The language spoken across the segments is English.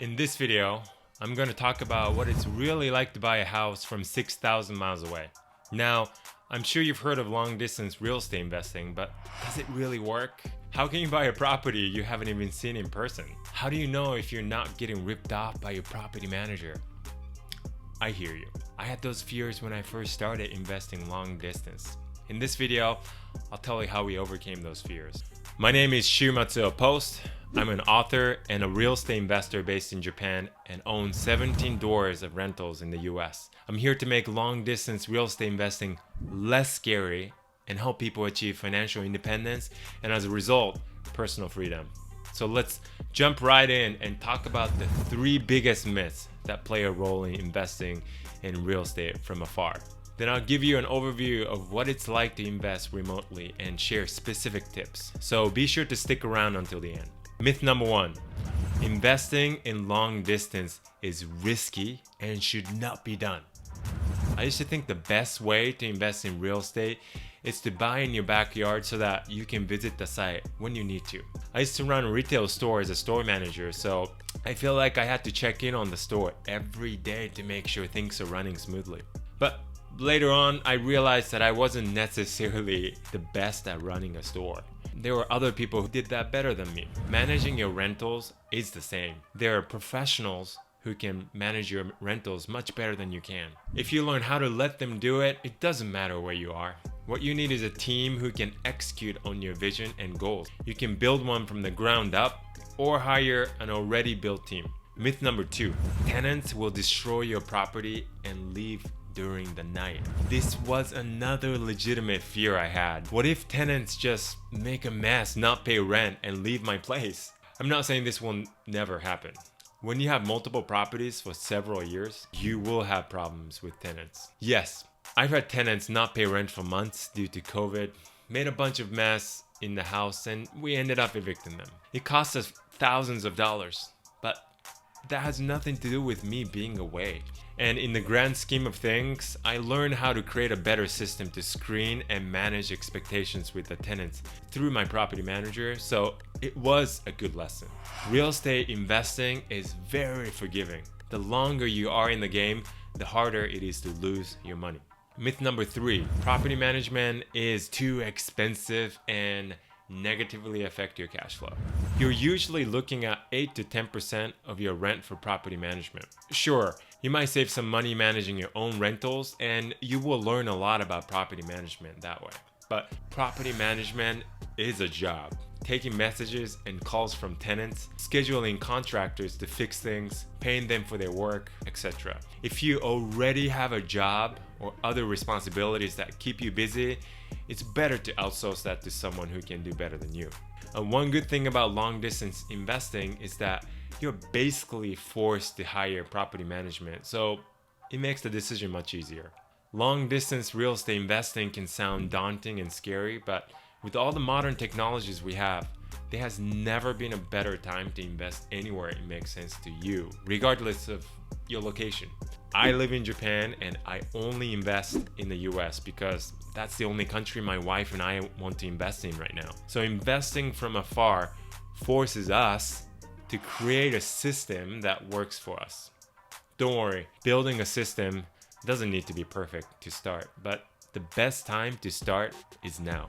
In this video, I'm going to talk about what it's really like to buy a house from 6,000 miles away. Now, I'm sure you've heard of long distance real estate investing, but does it really work? How can you buy a property you haven't even seen in person? How do you know if you're not getting ripped off by your property manager? I hear you. I had those fears when I first started investing long distance. In this video, I'll tell you how we overcame those fears. My name is Shimatsuo Post. I'm an author and a real estate investor based in Japan and own 17 doors of rentals in the US. I'm here to make long distance real estate investing less scary and help people achieve financial independence and, as a result, personal freedom. So let's jump right in and talk about the 3 biggest myths that play a role in investing in real estate from afar. Then I'll give you an overview of what it's like to invest remotely and share specific tips. So be sure to stick around until the end. Myth number 1, investing in long distance is risky and should not be done. I used to think the best way to invest in real estate is to buy in your backyard so that you can visit the site when you need to. I used to run a retail store as a store manager, so I feel like I had to check in on the store every day to make sure things are running smoothly. But later on, I realized that I wasn't necessarily the best at running a store. There were other people who did that better than me. Managing your rentals is the same. There are professionals who can manage your rentals much better than you can. If you learn how to let them do it, it doesn't matter where you are. What you need is a team who can execute on your vision and goals. You can build one from the ground up or hire an already built team. Myth number 2, tenants will destroy your property and leave during the night. This was another legitimate fear I had. What if tenants just make a mess, not pay rent, and leave my place? I'm not saying this will never happen. When you have multiple properties for several years, you will have problems with tenants. Yes, I've had tenants not pay rent for months due to COVID, made a bunch of mess in the house, and we ended up evicting them. It cost us thousands of dollars, but that has nothing to do with me being away. And in the grand scheme of things, I learned how to create a better system to screen and manage expectations with the tenants through my property manager, so it was a good lesson. Real estate investing is very forgiving. The longer you are in the game, the harder it is to lose your money. Myth number 3, property management is too expensive and negatively affect your cash flow. You're usually looking at 8 to 10% of your rent for property management. Sure, you might save some money managing your own rentals, and you will learn a lot about property management that way. But property management is a job. Taking messages and calls from tenants, scheduling contractors to fix things, paying them for their work, etc. If you already have a job or other responsibilities that keep you busy, it's better to outsource that to someone who can do better than you. And one good thing about long distance investing is that you're basically forced to hire property management, so it makes the decision much easier. Long distance real estate investing can sound daunting and scary, but with all the modern technologies we have, there has never been a better time to invest anywhere it makes sense to you, regardless of your location. I live in Japan and I only invest in the US because that's the only country my wife and I want to invest in right now. So investing from afar forces us to create a system that works for us. Don't worry, building a system doesn't need to be perfect to start, but the best time to start is now.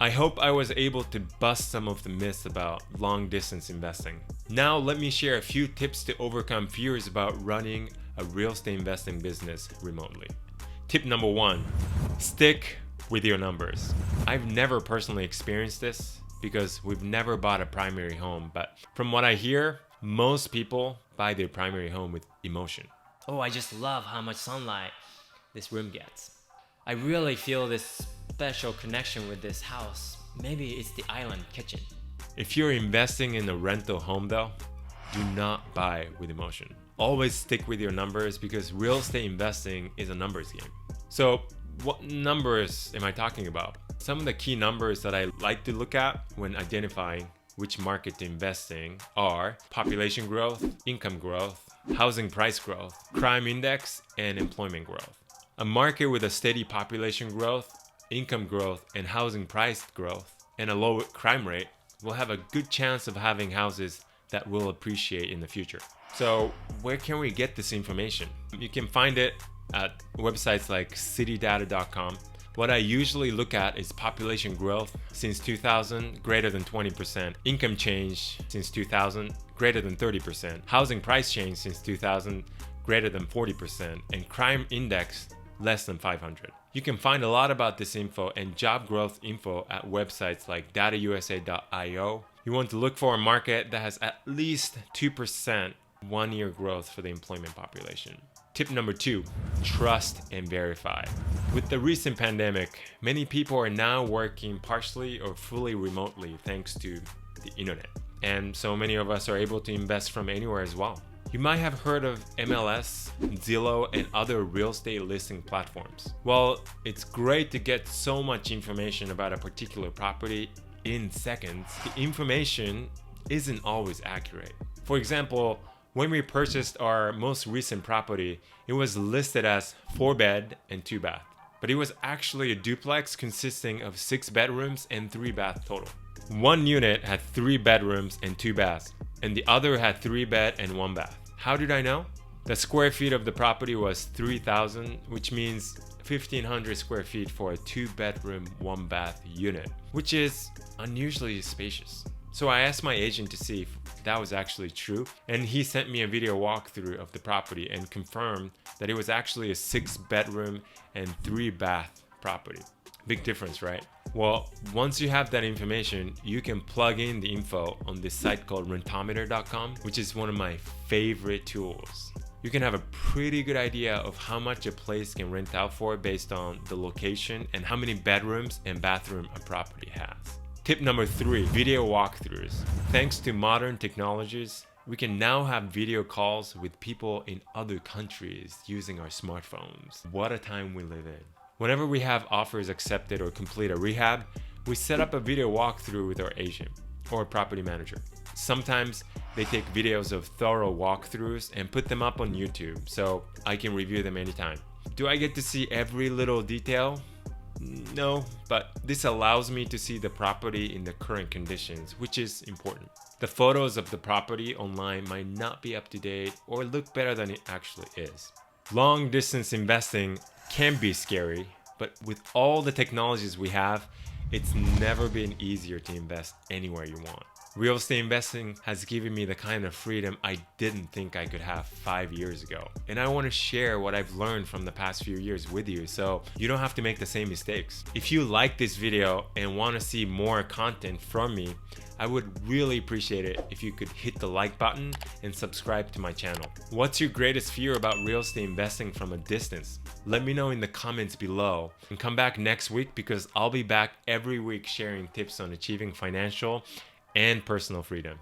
I hope I was able to bust some of the myths about long distance investing. Now let me share a few tips to overcome fears about running a real estate investing business remotely. Tip number 1, stick with your numbers. I've never personally experienced this because we've never bought a primary home, but from what I hear, most people buy their primary home with emotion. Oh, I just love how much sunlight this room gets. I really feel this special connection with this house. Maybe it's the island kitchen. If you're investing in a rental home though, do not buy with emotion. Always stick with your numbers because real estate investing is a numbers game. So what numbers am I talking about? Some of the key numbers that I like to look at when identifying which market to invest in are population growth, income growth, housing price growth, crime index, and employment growth. A market with a steady population growth, income growth, and housing price growth, and a low crime rate will have a good chance of having houses that will appreciate in the future. So where can we get this information? You can find it at websites like citydata.com. What I usually look at is population growth since 2000, greater than 20%, income change since 2000, greater than 30%, housing price change since 2000, greater than 40%, and crime index less than 500. You can find a lot about this info and job growth info at websites like datausa.io. You want to look for a market that has at least 2% 1-year growth for the employment population. Tip number 2, trust and verify. With the recent pandemic, many people are now working partially or fully remotely thanks to the internet. And so many of us are able to invest from anywhere as well. You might have heard of MLS, Zillow, and other real estate listing platforms. Well, it's great to get so much information about a particular property in seconds. The information isn't always accurate. For example, when we purchased our most recent property, it was listed as 4-bed and 2-bath, but it was actually a duplex consisting of 6 bedrooms and 3 baths total. One unit had 3 bedrooms and 2 baths, and the other had 3-bed and 1 bath. How did I know? The square feet of the property was 3,000, which means 1,500 square feet for a 2-bedroom, 1-bath unit, which is unusually spacious. So I asked my agent to see if that was actually true, and he sent me a video walkthrough of the property and confirmed that it was actually a 6-bedroom and 3-bath property. Big difference, right? Well, once you have that information, you can plug in the info on this site called rentometer.com, which is one of my favorite tools. You can have a pretty good idea of how much a place can rent out for based on the location and how many bedrooms and bathroom a property has. Tip number 3, video walkthroughs. Thanks to modern technologies, we can now have video calls with people in other countries using our smartphones. What a time we live in. Whenever we have offers accepted or complete a rehab, we set up a video walkthrough with our agent or property manager. Sometimes they take videos of thorough walkthroughs and put them up on YouTube so I can review them anytime. Do I get to see every little detail? No, but this allows me to see the property in the current conditions, which is important. The photos of the property online might not be up to date or look better than it actually is. Long distance investing can be scary, but with all the technologies we have, it's never been easier to invest anywhere you want. Real estate investing has given me the kind of freedom I didn't think I could have 5 years ago. And I want to share what I've learned from the past few years with you so you don't have to make the same mistakes. If you like this video and want to see more content from me, I would really appreciate it if you could hit the like button and subscribe to my channel. What's your greatest fear about real estate investing from a distance? Let me know in the comments below, and come back next week because I'll be back every week sharing tips on achieving financial and personal freedom.